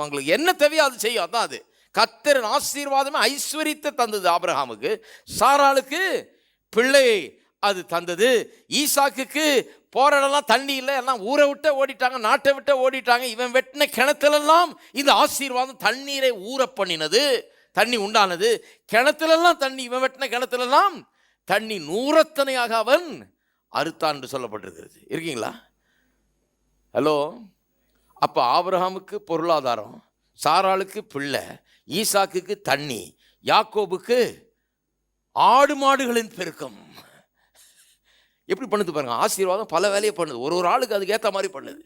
இருக்கும். உங்களுக்கு என்ன தேவையோ அது செய்யும். அதான் அது கர்த்தரின் ஆசீர்வாதமே ஐஸ்வரியத்தை தந்தது ஆபிரகாமுக்கு. சாராளுக்கு பிள்ளையை அது தந்தது. ஈசாக்குக்கு போற இடம்லாம் தண்ணி இல்லை, எல்லாம் ஊரை விட்டு ஓடிட்டாங்க, நாட்டை விட்டு ஓடிட்டாங்க. இவன் வெட்டின கிணத்துலெல்லாம் இந்த ஆசீர்வாதம் தண்ணீரை ஊற பண்ணினது, தண்ணி உண்டானது. கிணத்துலெல்லாம் தண்ணி, இவன் வெட்டின கிணத்துலெல்லாம் தண்ணி நூறத்தனையாக அவன் அறுத்தான் என்று சொல்லப்பட்டிருக்கிறது. இருக்கீங்களா? ஹலோ. அப்போ ஆபிரகாமுக்கு பொருளாதாரம், சாராளுக்கு பிள்ளை, ஈசாக்குக்கு தண்ணி, யாக்கோபுக்கு ஆடு மாடுகளின் பெருக்கம். எப்படி பண்ணுது பாருங்க. ஆசீர்வாதம் பல வேலையை பண்ணுது, ஒரு ஒரு ஆளுக்கு அதுக்கு ஏற்ற மாதிரி பண்ணுது.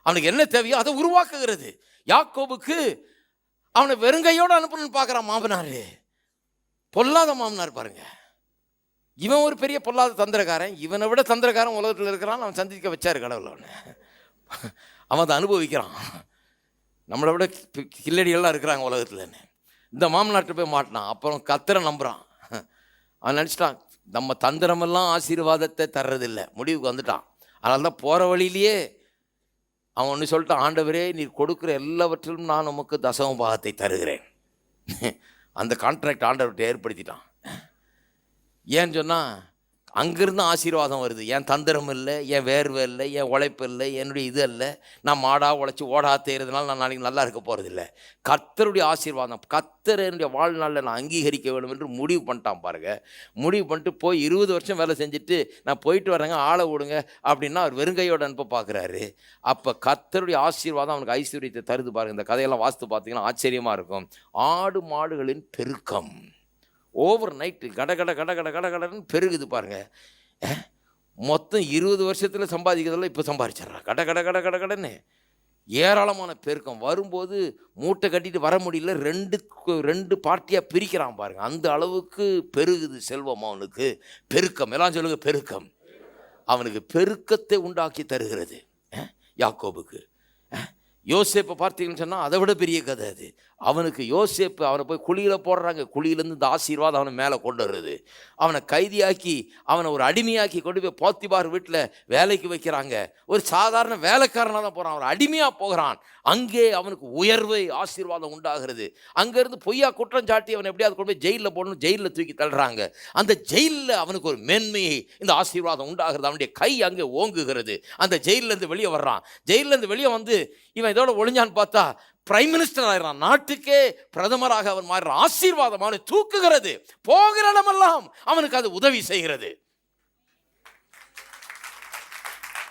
அவனுக்கு என்ன தேவையோ அதை உருவாக்குகிறது. யாக்கோபுக்கு அவனை வெறுங்கையோடு அனுப்பணும்னு பார்க்குறான் மாமனார். பொல்லாத மாமனார் பாருங்க. இவன் ஒரு பெரிய பொல்லாத தந்திரக்காரன், இவனை விட தந்திரக்காரன் உலகத்தில் இருக்கிறான். அவன் சந்திக்க வச்சாரு கடவுள். அவன் அதை அனுபவிக்கிறான். நம்மளை விட கில்லடிகள்லாம் இருக்கிறாங்க உலகத்தில். இந்த மாமனார்கிட்ட போய் மாட்டினான். அப்புறம் கர்த்தரை நம்புகிறான். அவன் நினச்சிட்டான் நம்ம தந்திரமெல்லாம் ஆசீர்வாதத்தை தர்றதில்லை, முடிவுக்கு வந்துட்டான். அதனால தான் போகிற வழியிலேயே அவன் ஒன்று சொல்லிட்டான், ஆண்டவரே நீர் கொடுக்குற எல்லாவற்றிலும் நான் உமக்கு தசம பாகத்தை தருகிறேன். அந்த கான்ட்ராக்ட் ஆண்டவர்கிட்ட ஏற்படுத்திட்டான். ஏன்னு சொன்னால் அங்கேருந்து ஆசீர்வாதம் வருது. என் தந்திரம் இல்லை, என் வேர்வை இல்லை, என் உழைப்பு இல்லை, என்னுடைய இது இல்லை, நான் மாடாக உழைச்சி ஓடா தேர்றதுனால நான் நாளைக்கு நல்லா இருக்க போகிறதில்லை. கர்த்தருடைய ஆசீர்வாதம், கர்த்தருடைய வாழ்நாளில் நான் அங்கீகரிக்க வேண்டும் என்று முடிவு பண்ணிட்டான் பாருங்க. முடிவு பண்ணிட்டு போய் 20 வருஷம் வேலை செஞ்சுட்டு நான் போயிட்டு வரேங்க, ஆளை விடுங்க அப்படின்னா அவர் வெறுங்கையோடு அனுப்ப பார்க்குறாரு. அப்போ கர்த்தருடைய ஆசீர்வாதம் அவனுக்கு ஐஸ்வர்யத்தை தருது பாருங்க. இந்த கதையெல்லாம் வாஸ்து பார்த்தீங்கன்னா ஆச்சரியமாக இருக்கும். ஆடு மாடுகளின் பெருக்கம் ஓவர் நைட்டு கட கட கட கட கட கடன்னு பெருகுது பாருங்க. மொத்தம் 20 வருஷத்தில் சம்பாதிக்கிறதெல்லாம் இப்போ சம்பாதிச்சிட்றான். கட கட கட கட கடன்னு ஏராளமான பெருக்கம். வரும்போது மூட்டை கட்டிட்டு வர முடியல, ரெண்டு பார்ட்டியாக பிரிக்கிறான் பாருங்க. அந்த அளவுக்கு பெருகுது செல்வம் அவனுக்கு. பெருக்கம், எல்லாம் சொல்லுங்க பெருக்கம். அவனுக்கு பெருக்கத்தை உண்டாக்கி தருகிறது யாக்கோபுக்கு. யோசேப்பை பார்த்தீங்கன்னு சொன்னால் அதை விட பெரிய கதை அது. அவனுக்கு யோசேப்பு, அவனை போய் குழியில் போடுறாங்க, குழியிலேருந்து இந்த ஆசீர்வாதம் அவனை மேலே கொண்டு வருது. அவனை கைதியாக்கி, அவனை ஒரு அடிமையாக்கி கொண்டு போய் போத்திபார் வீட்டில் வேலைக்கு வைக்கிறாங்க. ஒரு சாதாரண வேலைக்காரனாக தான் போகிறான், அவன் அடிமையாக போகிறான். அங்கே அவனுக்கு உயர்வை ஆசீர்வாதம் உண்டாகிறது. அங்கேருந்து பொய்யா குற்றம் சாட்டி அவனை எப்படியாவது கொண்டு போய் ஜெயிலில் போடணும், ஜெயிலில் தூக்கி தள்ளுறாங்க. அந்த ஜெயிலில் அவனுக்கு ஒரு மேன்மையை இந்த ஆசீர்வாதம் உண்டாகிறது. அவனுடைய கை அங்கே ஓங்குகிறது. அந்த ஜெயிலேருந்து வெளியே வர்றான். ஜெயிலேருந்து வெளியே வந்து இவன் இதோட ஒளிஞ்சான்னு பார்த்தா பிரைம் மினிஸ்டர் ஆயிடுறான். நாட்டுக்கே பிரதமராக அவன் மாறுறான். ஆசீர்வாதம் அவனை தூக்குகிறது. போகிற இடமெல்லாம் அவனுக்கு அது உதவி செய்கிறது.